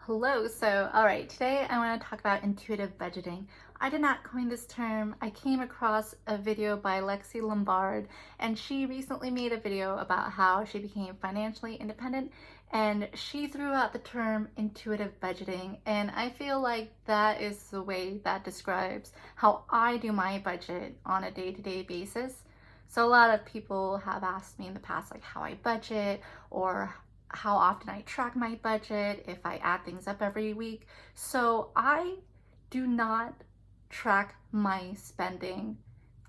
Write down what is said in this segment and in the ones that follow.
Hello. All right, today I want to talk about intuitive budgeting. I did not coin this term. I came across a video by Lexi Lombard, and she recently made a video about how she became financially independent, and she threw out the term intuitive budgeting, and I feel like that is the way that describes how I do my budget on a day-to-day basis. So a lot of people have asked me in the past like how I budget or how often I track my budget, if I add things up every week. So I do not track my spending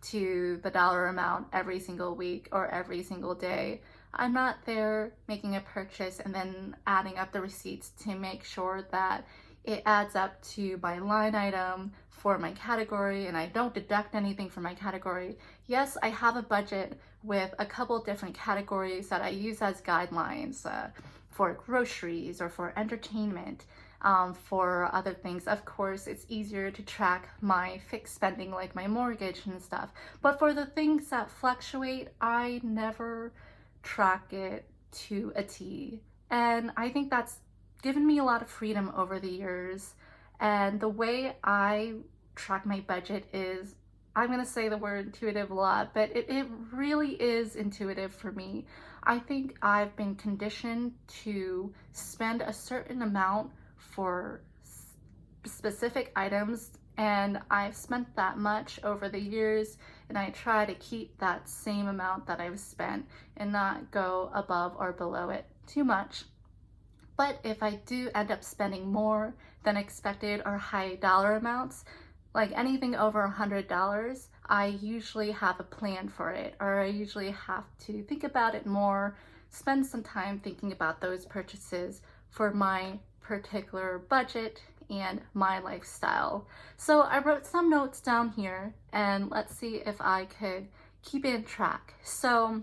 to the dollar amount every single week or every single day. I'm not there making a purchase and then adding up the receipts to make sure that it adds up to my line item for my category and I don't deduct anything from my category. Yes, I have a budget with a couple different categories that I use as guidelines for groceries or for entertainment. For other things, of course, it's easier to track my fixed spending like my mortgage and stuff. But for the things that fluctuate, I never track it to a T. And I think that's given me a lot of freedom over the years. And the way I track my budget is, I'm going to say the word intuitive a lot, but it really is intuitive for me. I think I've been conditioned to spend a certain amount for specific items, and I've spent that much over the years, and I try to keep that same amount that I've spent and not go above or below it too much. But if I do end up spending more than expected or high dollar amounts, like anything over $100, I usually have a plan for it, or I usually have to think about it more, spend some time thinking about those purchases for my particular budget and my lifestyle. So I wrote some notes down here, and let's see if I could keep it in track. So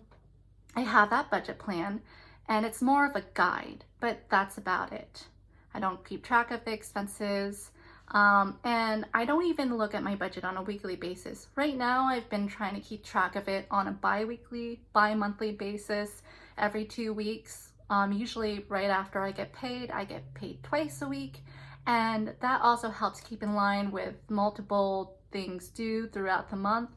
I have that budget plan, and it's more of a guide, but that's about it. I don't keep track of the expenses. And I don't even look at my budget on a weekly basis. Right now, I've been trying to keep track of it on a bi-monthly basis every 2 weeks. Usually right after I get paid twice a week. And that also helps keep in line with multiple things due throughout the month.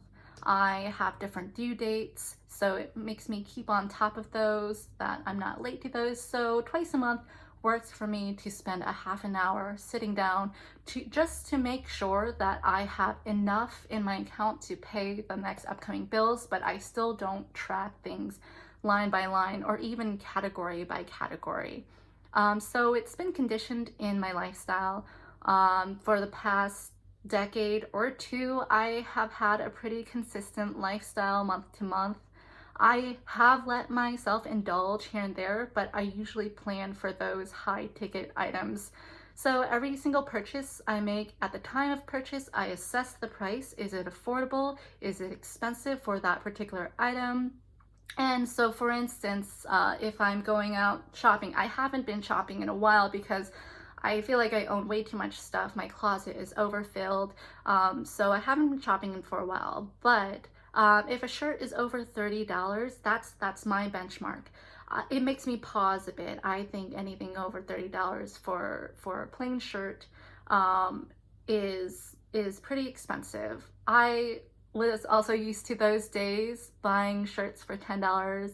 I have different due dates, so it makes me keep on top of those, that I'm not late to those. So twice a month works for me to spend a half an hour sitting down to make sure that I have enough in my account to pay the next upcoming bills, but I still don't track things line by line or even category by category. So it's been conditioned in my lifestyle. For the past decade or two, I have had a pretty consistent lifestyle month to month. I have let myself indulge here and there, but I usually plan for those high ticket items. So every single purchase I make, at the time of purchase, I assess the price. Is it affordable? Is it expensive for that particular item? And so for instance, if I'm going out shopping, I haven't been shopping in a while because I feel like I own way too much stuff. My closet is overfilled. So I haven't been shopping for a while, but if a shirt is over $30, that's my benchmark. It makes me pause a bit. I think anything over $30 for a plain shirt is pretty expensive. I was also used to those days buying shirts for $10.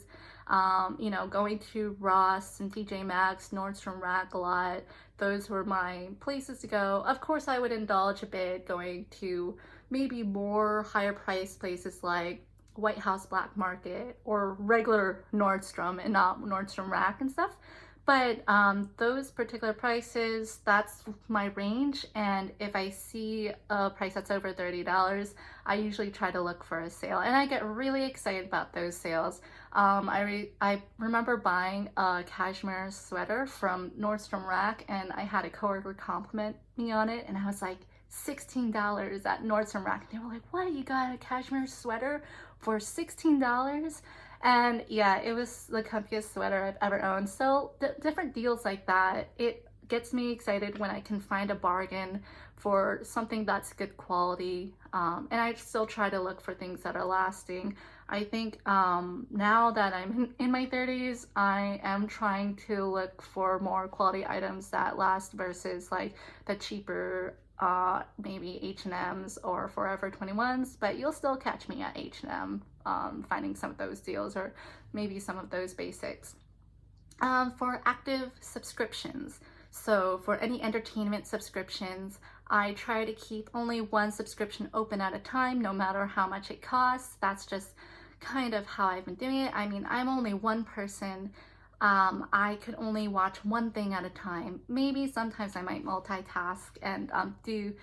Going to Ross and TJ Maxx, Nordstrom Rack a lot. Those were my places to go. Of course, I would indulge a bit going to maybe more higher priced places like White House Black Market or regular Nordstrom and not Nordstrom Rack and stuff. But those particular prices, that's my range. And if I see a price that's over $30, I usually try to look for a sale. And I get really excited about those sales. I remember buying a cashmere sweater from Nordstrom Rack, and I had a coworker compliment me on it, and I was like, $16 at Nordstrom Rack. And they were like, what, you got a cashmere sweater for $16? And yeah, it was the comfiest sweater I've ever owned. So different deals like that, it gets me excited when I can find a bargain for something that's good quality. And I still try to look for things that are lasting. I think now that I'm in my 30s, I am trying to look for more quality items that last versus like the cheaper maybe H&M's or Forever 21s, but you'll still catch me at H&M finding some of those deals or maybe some of those basics. For active subscriptions, so for any entertainment subscriptions, I try to keep only one subscription open at a time, no matter how much it costs. That's just kind of how I've been doing it. I mean, I'm only one person. I could only watch one thing at a time. Maybe sometimes I might multitask and do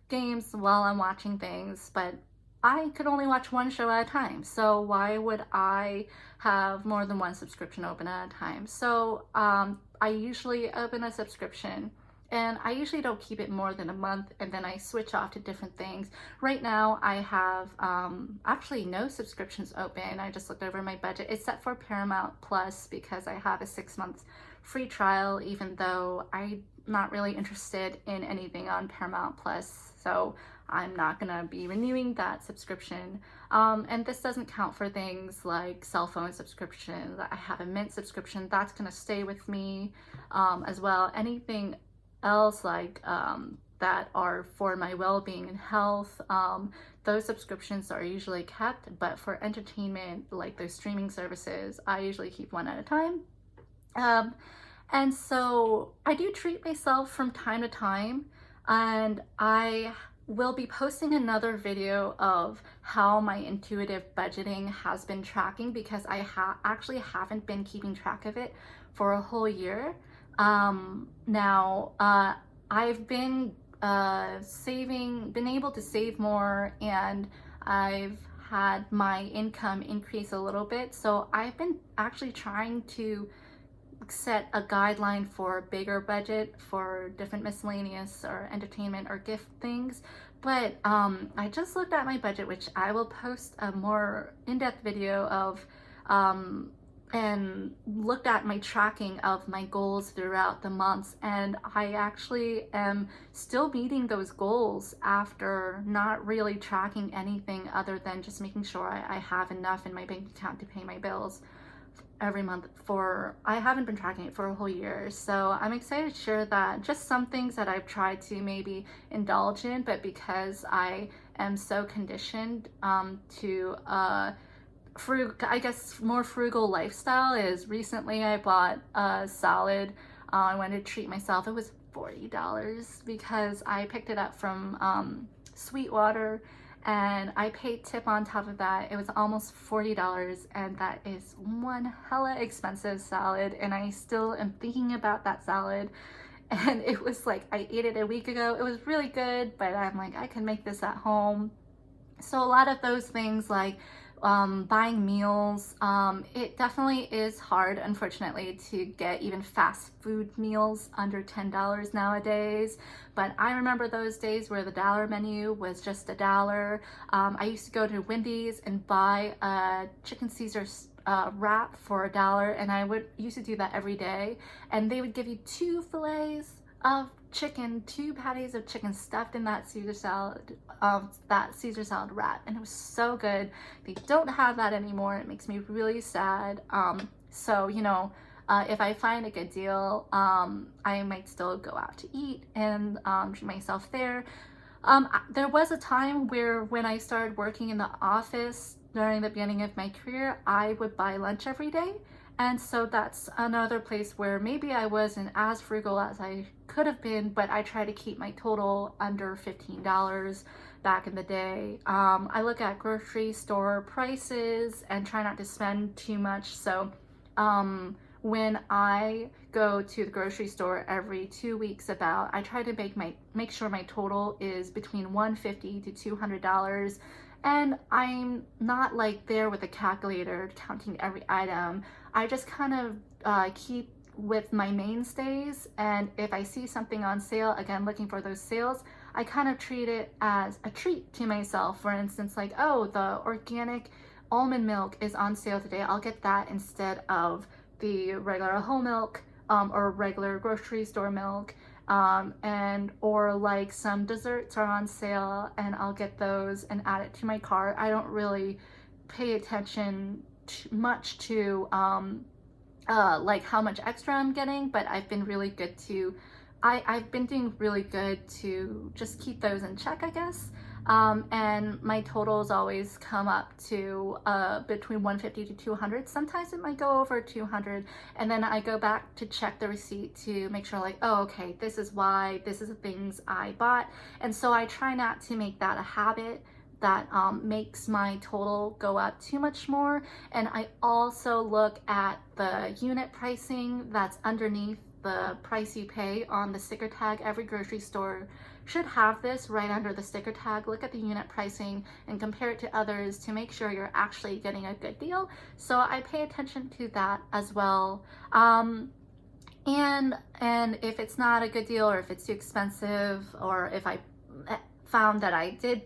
games while I'm watching things, but I could only watch one show at a time. So why would I have more than one subscription open at a time? So I usually open a subscription and I usually don't keep it more than a month, and then I switch off to different things. Right now I have actually no subscriptions open. I just looked over my budget. It's set for Paramount Plus because I have a 6 month free trial, even though I'm not really interested in anything on Paramount Plus. So I'm not gonna be renewing that subscription. And this doesn't count for things like cell phone subscriptions. I have a Mint subscription that's gonna stay with me as well. Anything else like that are for my well-being and health, those subscriptions are usually kept, but for entertainment, like those streaming services, I usually keep one at a time. And so I do treat myself from time to time, and I will be posting another video of how my intuitive budgeting has been tracking, because I actually haven't been keeping track of it for a whole year. Now, I've been been able to save more, and I've had my income increase a little bit. So I've been actually trying to set a guideline for a bigger budget for different miscellaneous or entertainment or gift things. But I just looked at my budget, which I will post a more in-depth video of, and looked at my tracking of my goals throughout the months, and I actually am still meeting those goals after not really tracking anything other than just making sure I have enough in my bank account to pay my bills every month. I haven't been tracking it for a whole year. So I'm excited to share that, just some things that I've tried to maybe indulge in, but because I am so conditioned to I guess more frugal lifestyle, is recently I bought a salad. I wanted to treat myself. It was $40 because I picked it up from Sweetwater, and I paid tip on top of that. It was almost $40, and that is one hella expensive salad, and I still am thinking about that salad. And it was like, I ate it a week ago. It was really good, but I'm like, I can make this at home. So a lot of those things, like buying meals, it definitely is hard, unfortunately, to get even fast food meals under $10 nowadays. But I remember those days where the dollar menu was just $1. I used to go to Wendy's and buy a chicken Caesar wrap for $1, and I used to do that every day, and they would give you 2 fillets of chicken, 2 patties of chicken stuffed in that Caesar salad wrap, and it was so good. They don't have that anymore. It makes me really sad. So you know, if I find a good deal, I might still go out to eat and treat myself there. There was a time where, when I started working in the office during the beginning of my career, I would buy lunch every day. And so that's another place where maybe I wasn't as frugal as I could have been, but I try to keep my total under $15 back in the day. I look at grocery store prices and try not to spend too much. So when I go to the grocery store every 2 weeks I try to make sure my total is between $150 to $200. And I'm not like there with a calculator counting every item. I just kind of keep with my mainstays, and if I see something on sale, again, looking for those sales, I kind of treat it as a treat to myself. For instance, like, oh, the organic almond milk is on sale today. I'll get that instead of the regular whole milk or regular grocery store milk. Or like some desserts are on sale, and I'll get those and add it to my cart. I don't really pay attention much to like how much extra I'm getting, but I've been really good to, I've been doing really good to just keep those in check, I guess. And my totals always come up to between 150 to 200. Sometimes it might go over 200, and then I go back to check the receipt to make sure like, oh, okay, this is why, this is the things I bought. And so I try not to make that a habit that makes my total go up too much more. And I also look at the unit pricing that's underneath the price you pay on the sticker tag. Every grocery store should have this right under the sticker tag. Look at the unit pricing and compare it to others to make sure you're actually getting a good deal. So I pay attention to that as well. And if it's not a good deal, or if it's too expensive, or if I found that I did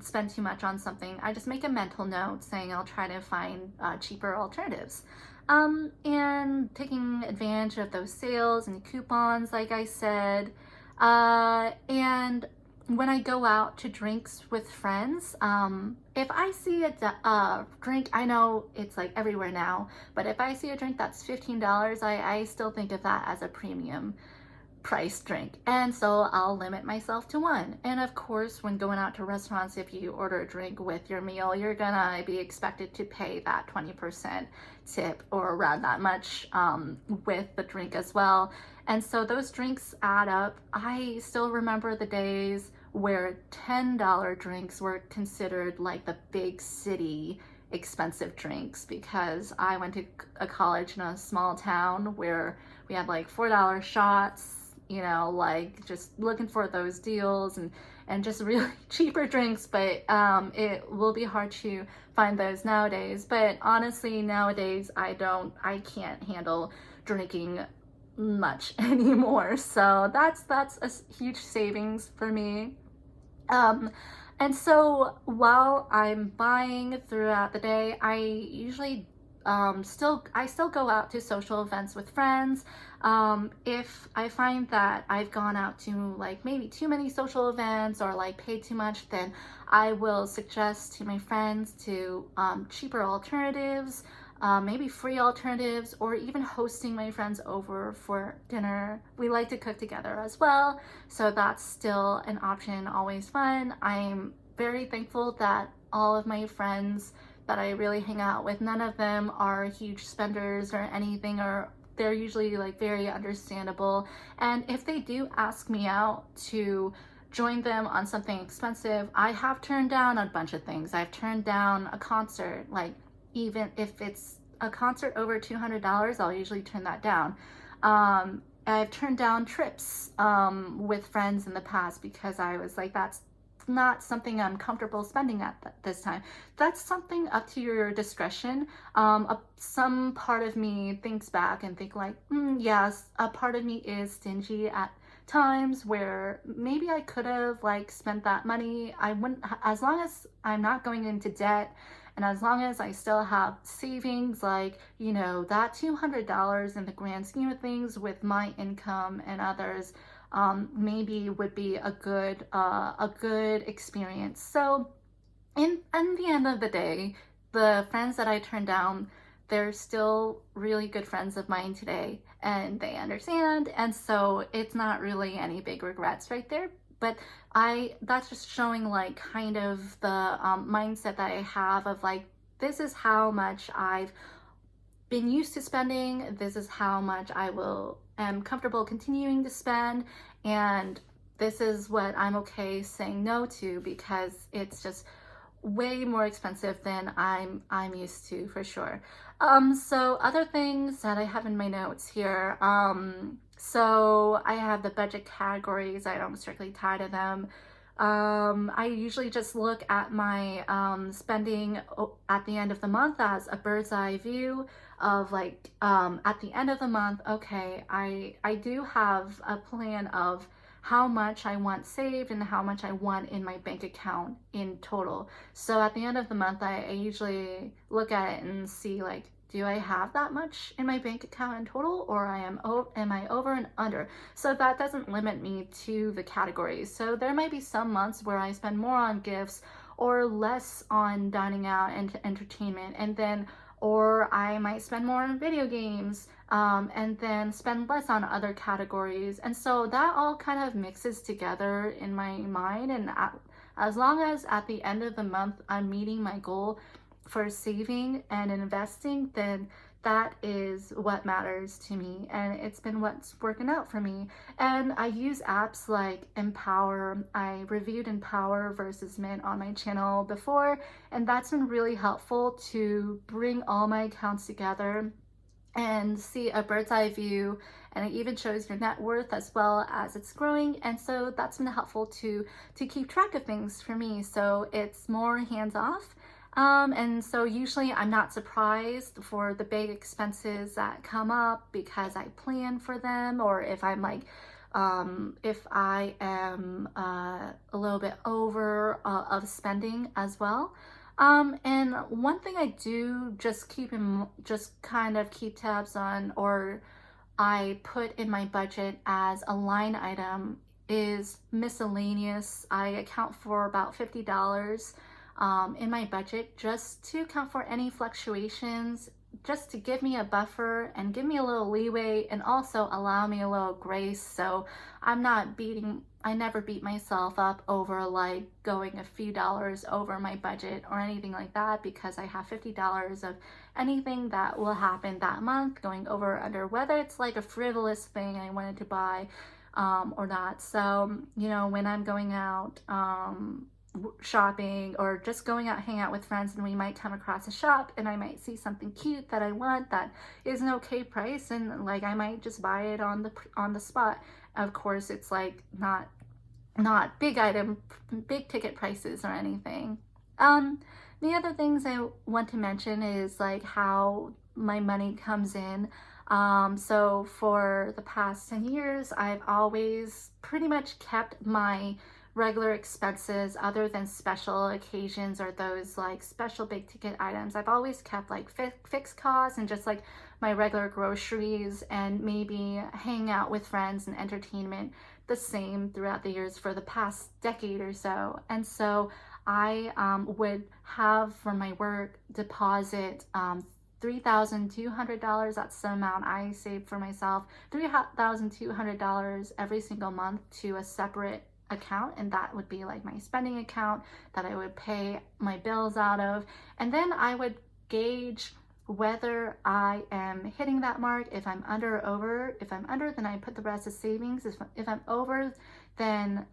spend too much on something, I just make a mental note saying I'll try to find cheaper alternatives. And taking advantage of those sales and coupons, like I said. And when I go out to drinks with friends, if I see a drink, I know it's like everywhere now, but if I see a drink that's $15, I still think of that as a premium price drink, and so I'll limit myself to one. And of course, when going out to restaurants, if you order a drink with your meal, you're gonna be expected to pay that 20% tip or around that much with the drink as well. And so those drinks add up. I still remember the days where $10 drinks were considered like the big city expensive drinks, because I went to a college in a small town where we had like $4 shots, you know, like just looking for those deals and just really cheaper drinks. But it will be hard to find those nowadays. But honestly, nowadays I can't handle drinking much anymore. So that's a huge savings for me. And so while I'm buying throughout the day, I usually still go out to social events with friends. If I find that I've gone out to like maybe too many social events or like paid too much, then I will suggest to my friends to cheaper alternatives, maybe free alternatives, or even hosting my friends over for dinner. We like to cook together as well, so that's still an option, always fun. I'm very thankful that all of my friends that I really hang out with, none of them are huge spenders or anything, or they're usually like very understandable. And if they do ask me out to join them on something expensive, I have turned down a bunch of things. I've turned down a concert, like even if it's a concert over $200, I'll usually turn that down. I've turned down trips with friends in the past because I was like, that's not something I'm comfortable spending at this time. That's something up to your discretion. Some part of me thinks back and think like, yes, a part of me is stingy at times where maybe I could have like spent that money. I wouldn't, as long as I'm not going into debt and as long as I still have savings, like, you know, that $200 in the grand scheme of things with my income and others, maybe would be a good experience. So in the end of the day, the friends that I turned down, they're still really good friends of mine today, and they understand, and so it's not really any big regrets right there. But that's just showing like kind of the mindset that I have of like, this is how much I've been used to spending, this is how much am comfortable continuing to spend, and this is what I'm okay saying no to, because it's just way more expensive than I'm used to, for sure. So other things that I have in my notes here, so I have the budget categories. I don't strictly tie to them. I usually just look at my spending at the end of the month as a bird's eye view of like, at the end of the month, okay, I do have a plan of how much I want saved and how much I want in my bank account in total. So at the end of the month, I usually look at it and see like, do I have that much in my bank account in total, or am I over and under? So that doesn't limit me to the categories. So there might be some months where I spend more on gifts or less on dining out and entertainment, and then or I might spend more on video games, and then spend less on other categories. And so that all kind of mixes together in my mind. And as long as at the end of the month I'm meeting my goal for saving and investing, then that is what matters to me, and it's been what's working out for me. And I use apps like Empower. I reviewed Empower versus Mint on my channel before, and that's been really helpful to bring all my accounts together and see a bird's eye view, and it even shows your net worth as well as it's growing. And so that's been helpful to keep track of things for me, so it's more hands-off. And so usually I'm not surprised for the big expenses that come up because I plan for them, or if I'm like, if I am a little bit over of spending as well. And one thing I do just kind of keep tabs on, or I put in my budget as a line item, is miscellaneous. I account for about $50 in my budget just to account for any fluctuations, just to give me a buffer and give me a little leeway, and also allow me a little grace, so I never beat myself up over like going a few dollars over my budget or anything like that, because I have $50 of anything that will happen that month going over or under, whether it's like a frivolous thing I wanted to buy or not. So, you know, when I'm going out shopping, or just going out hang out with friends, and we might come across a shop and I might see something cute that I want that is an okay price, and like I might just buy it on the spot. Of course, it's like not big ticket prices or anything. The other things I want to mention is like how my money comes in. So for the past 10 years, I've always pretty much kept my regular expenses, other than special occasions or those like special big ticket items. I've always kept like fixed costs and just like my regular groceries, and maybe hang out with friends and entertainment the same throughout the years for the past decade or so. And so I would have for my work deposit $3,200. That's the amount I saved for myself, $3,200 every single month to a separate account, and that would be like my spending account that I would pay my bills out of. And then I would gauge whether I am hitting that mark, if I'm under or over. If I'm under, then I put the rest of savings. If I'm over, then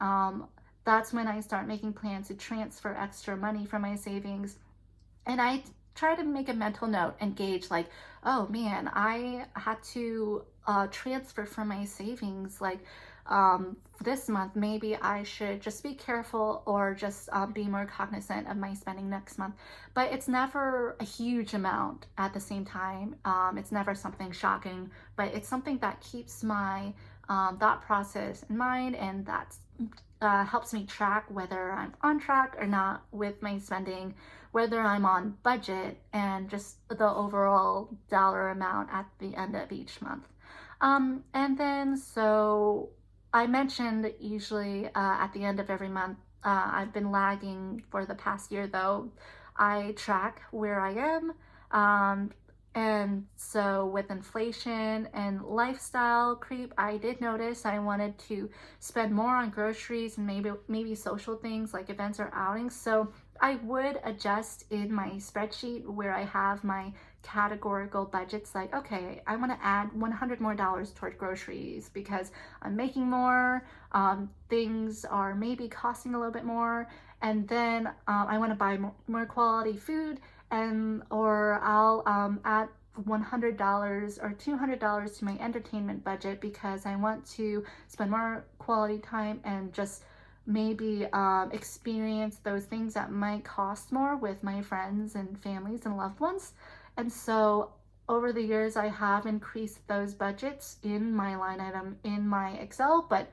that's when I start making plans to transfer extra money from my savings. And I try to make a mental note and gauge like, oh man, I had to transfer from my savings like this month. Maybe I should just be careful, or just be more cognizant of my spending next month. But it's never a huge amount at the same time. It's never something shocking, but it's something that keeps my thought process in mind, and that's helps me track whether I'm on track or not with my spending, whether I'm on budget, and just the overall dollar amount at the end of each month. And then, so I mentioned usually at the end of every month. I've been lagging for the past year though. I track where I am. And so with inflation and lifestyle creep, I did notice I wanted to spend more on groceries and maybe social things like events or outings. So I would adjust in my spreadsheet where I have my categorical budgets, like, okay, I want to add $100 more toward groceries because I'm making more, things are maybe costing a little bit more, and then I want to buy more quality food, or I'll add $100 or $200 to my entertainment budget because I want to spend more quality time and just maybe experience those things that might cost more with my friends and families and loved ones. And so over the years, I have increased those budgets in my line item in my Excel, but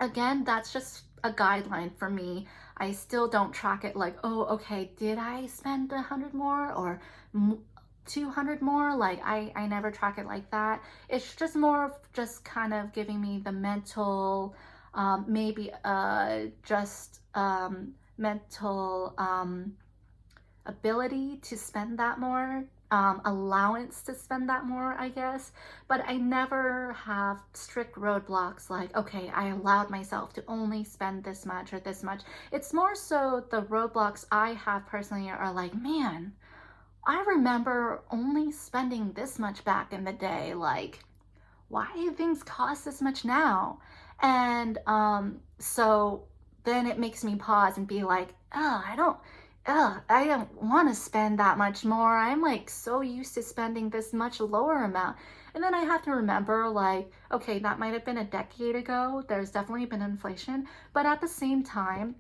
again, that's just a guideline for me. I still don't track it like, oh, okay, did I spend 100 more or 200 more? Like I never track it like that. It's just more of just kind of giving me the mental, maybe just mental ability to spend that more, allowance to spend that more, I guess. But I never have strict roadblocks like, okay, I allowed myself to only spend this much or this much. It's more so the roadblocks I have personally are like, man, I remember only spending this much back in the day. Like, why do things cost this much now? And so then it makes me pause and be like, oh, I don't want to spend that much more. I'm like so used to spending this much lower amount. And then I have to remember, like, okay, that might have been a decade ago. There's definitely been inflation. But at the same time,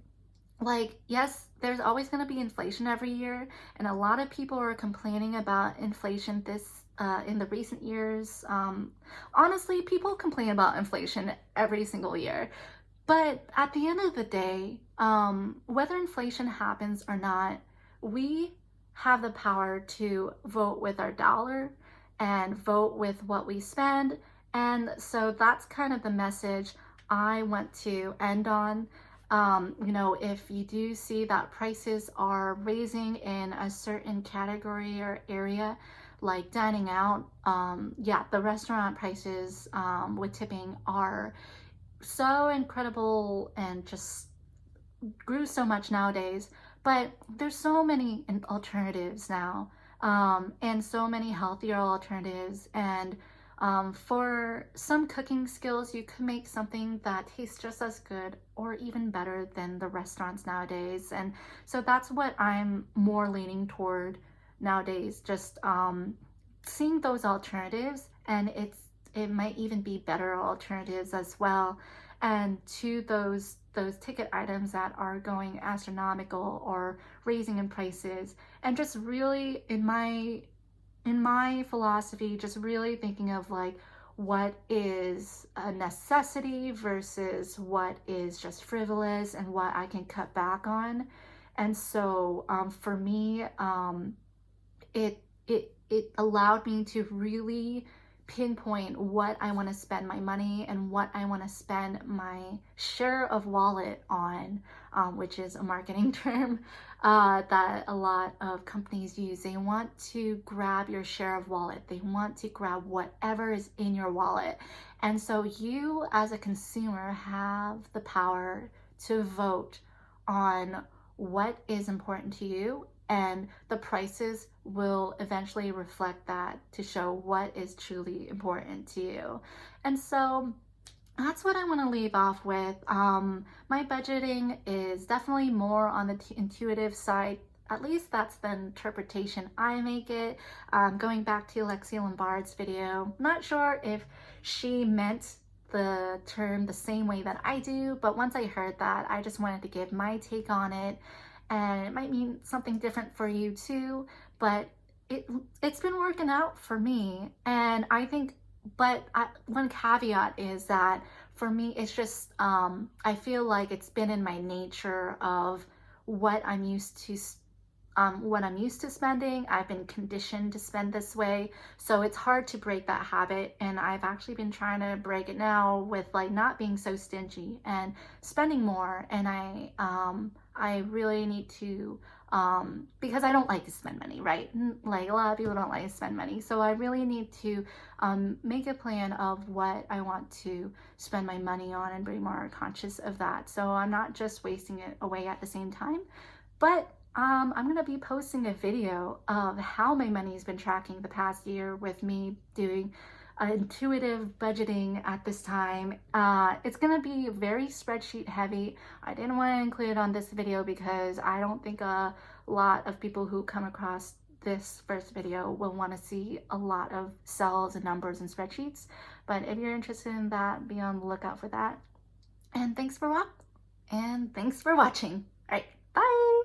like, yes, there's always going to be inflation every year, and a lot of people are complaining about inflation in the recent years. Honestly, people complain about inflation every single year, but at the end of the day, whether inflation happens or not, we have the power to vote with our dollar and vote with what we spend. And so that's kind of the message I want to end on. If you do see that prices are raising in a certain category or area, like dining out, yeah, the restaurant prices with tipping are so incredible and just grew so much nowadays. But there's so many alternatives now, and so many healthier alternatives. And for some cooking skills, you can make something that tastes just as good or even better than the restaurants nowadays. And so that's what I'm more leaning toward nowadays, just seeing those alternatives, and it might even be better alternatives as well. And to those ticket items that are going astronomical or raising in prices, and just really in my philosophy, just really thinking of like what is a necessity versus what is just frivolous and what I can cut back on. And so for me, it allowed me to really pinpoint what I want to spend my money and what I want to spend my share of wallet on, which is a marketing term that a lot of companies use. They want to grab your share of wallet. They want to grab whatever is in your wallet. And so you as a consumer have the power to vote on what is important to you, and the prices will eventually reflect that to show what is truly important to you. And so that's what I want to leave off with. My budgeting is definitely more on the intuitive side. At least that's the interpretation I make it. Going back to Lexi Lombard's video, not sure if she meant the term the same way that I do, but once I heard that, I just wanted to give my take on it. And it might mean something different for you too, but it's been working out for me. And I think, one caveat is that for me, it's just, I feel like it's been in my nature of what I'm used to spending. I've been conditioned to spend this way, so it's hard to break that habit. And I've actually been trying to break it now with like not being so stingy and spending more. And I really need to, because I don't like to spend money, right? Like a lot of people don't like to spend money. So I really need to make a plan of what I want to spend my money on and be more conscious of that. So I'm not just wasting it away at the same time. But I'm going to be posting a video of how my money's been tracking the past year with me doing intuitive budgeting at this time. It's going to be very spreadsheet heavy. I didn't want to include it on this video because I don't think a lot of people who come across this first video will want to see a lot of cells and numbers and spreadsheets. But if you're interested in that, be on the lookout for that. And thanks for watching. All right, bye.